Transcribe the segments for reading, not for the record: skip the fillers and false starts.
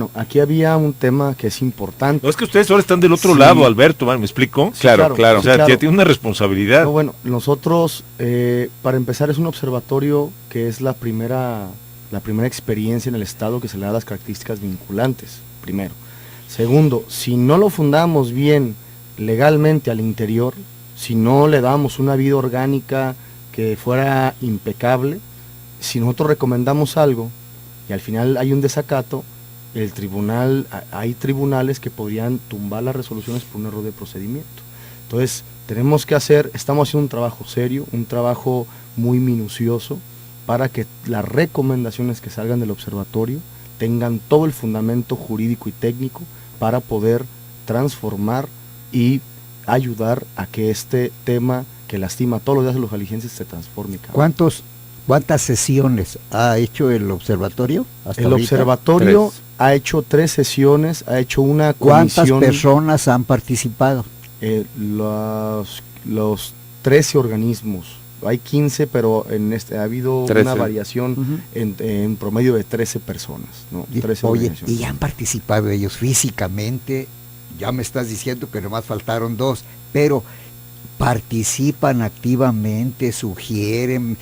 Bueno, aquí había un tema que es importante. No, es que ustedes ahora están del otro lado, Alberto, ¿me explico? Sí, claro. O sea, ya tiene una responsabilidad. No, bueno, nosotros, para empezar, es un observatorio que es la primera experiencia en el Estado que se le da las características vinculantes, primero. Segundo, si no lo fundamos bien legalmente al interior, si no le damos una vida orgánica que fuera impecable, si nosotros recomendamos algo y al final hay un desacato, hay tribunales que podrían tumbar las resoluciones por un error de procedimiento. Entonces, estamos haciendo un trabajo serio, un trabajo muy minucioso, para que las recomendaciones que salgan del observatorio tengan todo el fundamento jurídico y técnico para poder transformar y ayudar a que este tema que lastima todos los días a los jaliscienses se transforme. ¿Cuántas sesiones ha hecho el observatorio hasta el ahorita? Observatorio ha hecho 3 sesiones, ha hecho una comisión. ¿Cuántas personas han participado? Los 13 organismos. Hay 15, pero ha habido 13. Una variación en promedio de 13 personas, ¿no? 13 Oye, ¿y han participado ellos físicamente? Ya me estás diciendo que nomás faltaron 2, pero participan activamente, sugieren,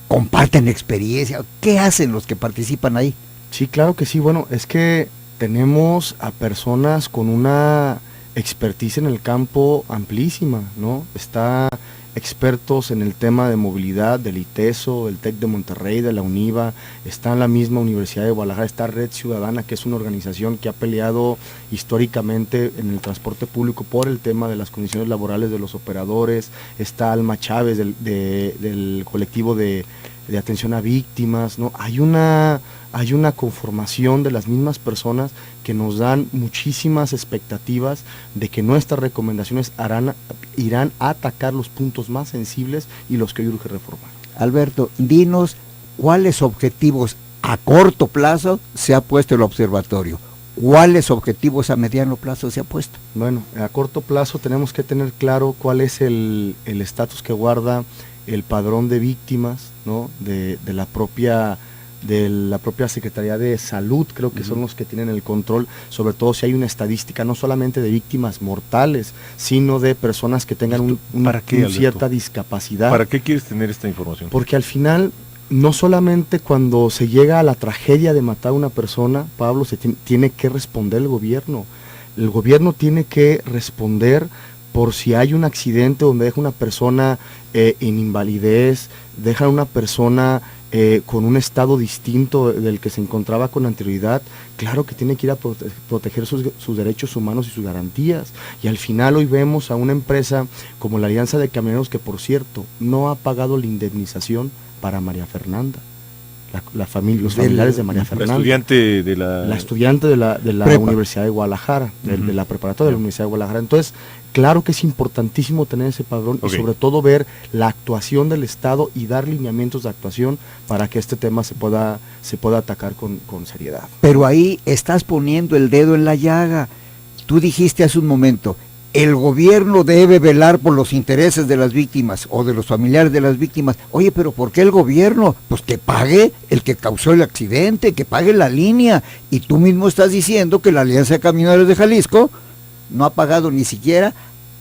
comparten experiencia. ¿Qué hacen los que participan ahí? Sí, claro que sí. Bueno, es que tenemos a personas con una expertise en el campo amplísima, ¿no? Está expertos en el tema de movilidad del ITESO, del TEC de Monterrey, de la UNIVA, está en la misma Universidad de Guadalajara, está Red Ciudadana, que es una organización que ha peleado históricamente en el transporte público por el tema de las condiciones laborales de los operadores, está Alma Chávez del colectivo de atención a víctimas, ¿no? Hay una conformación de las mismas personas que nos dan muchísimas expectativas de que nuestras recomendaciones irán a atacar los puntos más sensibles y los que hoy urge reformar. Alberto, dinos cuáles objetivos a corto plazo se ha puesto el observatorio, cuáles objetivos a mediano plazo se ha puesto. Bueno, a corto plazo tenemos que tener claro cuál es el estatus que guarda el padrón de víctimas, ¿no? de la propia Secretaría de Salud, creo que son los que tienen el control, sobre todo si hay una estadística no solamente de víctimas mortales, sino de personas que tengan una cierta discapacidad. ¿Para qué quieres tener esta información? Porque al final, no solamente cuando se llega a la tragedia de matar a una persona, Pablo, tiene que responder el gobierno tiene que responder por si hay un accidente donde deja una persona en invalidez, deja una persona con un estado distinto del que se encontraba con anterioridad. Claro que tiene que ir a proteger sus derechos humanos y sus garantías, y al final hoy vemos a una empresa como la Alianza de Camioneros, que por cierto no ha pagado la indemnización para María Fernanda, los familiares de María Fernanda, la estudiante de la Universidad de Guadalajara, de la preparatoria de la Universidad de Guadalajara. Entonces, claro que es importantísimo tener ese padrón, y sobre todo ver la actuación del Estado y dar lineamientos de actuación para que este tema se pueda atacar con seriedad. Pero ahí estás poniendo el dedo en la llaga. Tú dijiste hace un momento, el gobierno debe velar por los intereses de las víctimas o de los familiares de las víctimas. Oye, pero ¿por qué el gobierno? Pues que pague el que causó el accidente, que pague la línea. Y tú mismo estás diciendo que la Alianza de Camioneros de Jalisco no ha pagado ni siquiera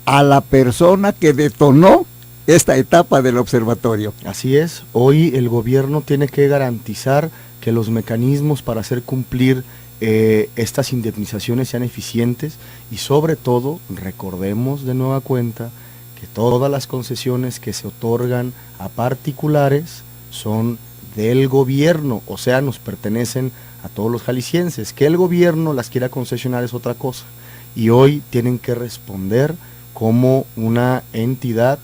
a la persona que detonó esta etapa del observatorio. Así es, hoy el gobierno tiene que garantizar que los mecanismos para hacer cumplir estas indemnizaciones sean eficientes, y sobre todo, recordemos de nueva cuenta que todas las concesiones que se otorgan a particulares son del gobierno, o sea, nos pertenecen a todos los jaliscienses. Que el gobierno las quiera concesionar es otra cosa, y hoy tienen que responder como una entidad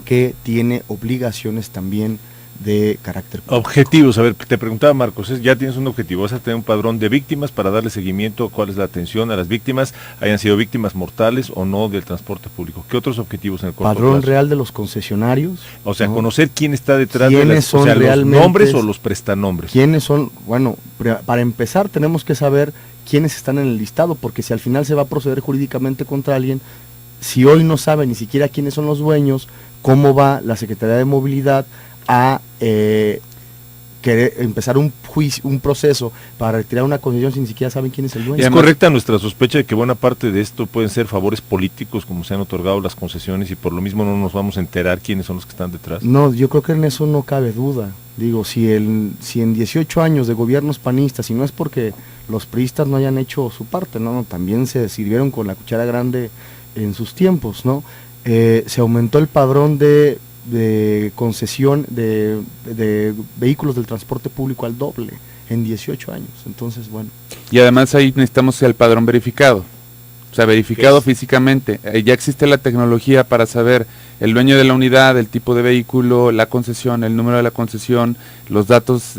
que tiene obligaciones también de carácter público. Objetivos, a ver, te preguntaba Marcos, ya tienes un objetivo, vas a tener un padrón de víctimas para darle seguimiento, cuál es la atención a las víctimas, hayan sido víctimas mortales o no del transporte público. ¿Qué otros objetivos en el corto Padrón plazo? real de los concesionarios. O sea, ¿no? Conocer quién está detrás de los nombres o los prestanombres. ¿Quiénes son? Bueno, para empezar tenemos que saber quiénes están en el listado, porque si al final se va a proceder jurídicamente contra alguien, si hoy no sabe ni siquiera quiénes son los dueños, ¿cómo va la Secretaría de Movilidad a que empezar un juicio, un proceso para retirar una concesión sin ni siquiera saben quién es el dueño. ¿Es correcta nuestra sospecha de que buena parte de esto pueden ser favores políticos, como se han otorgado las concesiones, y por lo mismo no nos vamos a enterar quiénes son los que están detrás? No, yo creo que en eso no cabe duda. Digo, si en 18 años de gobiernos panistas, y no es porque los priistas no hayan hecho su parte, no, también se sirvieron con la cuchara grande en sus tiempos, ¿no? Se aumentó el padrón de concesión de vehículos del transporte público al doble en 18 años, entonces bueno. Y además ahí necesitamos el padrón verificado, o sea, verificado físicamente. Ya existe la tecnología para saber el dueño de la unidad, el tipo de vehículo, la concesión, el número de la concesión, los datos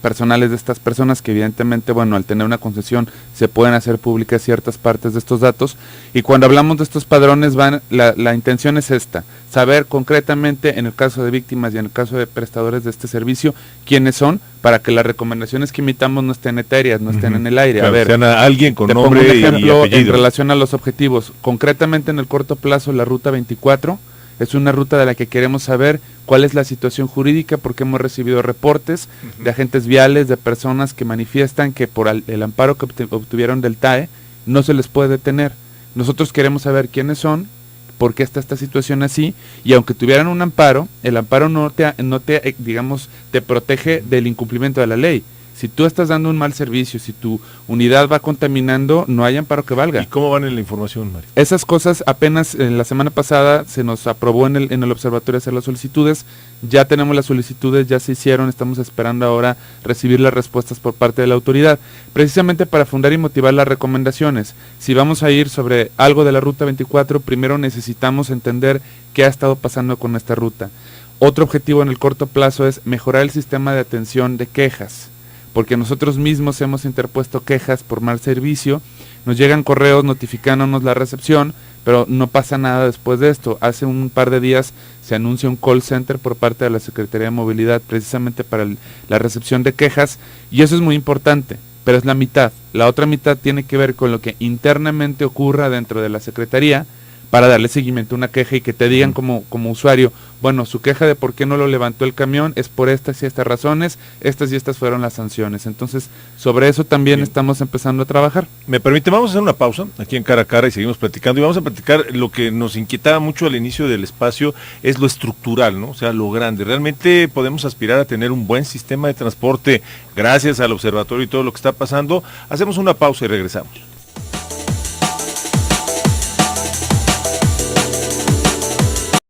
personales de estas personas, que evidentemente, bueno, al tener una concesión se pueden hacer públicas ciertas partes de estos datos, y cuando hablamos de estos padrones la intención es esta: saber concretamente en el caso de víctimas y en el caso de prestadores de este servicio quiénes son, para que las recomendaciones que emitamos no estén etéreas, no estén en el aire. Claro, a ver, sean a alguien con te pongo nombre un ejemplo y apellido. en relación a los objetivos. Concretamente en el corto plazo, la ruta 24 es una ruta de la que queremos saber cuál es la situación jurídica, porque hemos recibido reportes de agentes viales, de personas que manifiestan que por el amparo que obtuvieron del TAE no se les puede detener. Nosotros queremos saber quiénes son, por qué está esta situación así, y aunque tuvieran un amparo, el amparo no te digamos, te protege del incumplimiento de la ley. Si tú estás dando un mal servicio, si tu unidad va contaminando, no hay amparo que valga. ¿Y cómo van en la información, Mario? Esas cosas apenas la semana pasada se nos aprobó en el observatorio hacer las solicitudes. Ya tenemos las solicitudes, ya se hicieron, estamos esperando ahora recibir las respuestas por parte de la autoridad, precisamente para fundar y motivar las recomendaciones. Si vamos a ir sobre algo de la ruta 24, primero necesitamos entender qué ha estado pasando con esta ruta. Otro objetivo en el corto plazo es mejorar el sistema de atención de quejas, porque nosotros mismos hemos interpuesto quejas por mal servicio, nos llegan correos notificándonos la recepción, pero no pasa nada después de esto. Hace un par de días se anuncia un call center por parte de la Secretaría de Movilidad precisamente para la recepción de quejas, y eso es muy importante, pero es la mitad. La otra mitad tiene que ver con lo que internamente ocurra dentro de la Secretaría, para darle seguimiento a una queja y que te digan como usuario, bueno, su queja de por qué no lo levantó el camión es por estas y estas razones, estas y estas fueron las sanciones. Entonces, sobre eso también estamos empezando a trabajar. Me permite, vamos a hacer una pausa aquí en Cara a Cara y seguimos platicando, y vamos a platicar lo que nos inquietaba mucho al inicio del espacio, es lo estructural, ¿no? O sea, lo grande. Realmente podemos aspirar a tener un buen sistema de transporte gracias al observatorio y todo lo que está pasando. Hacemos una pausa y regresamos.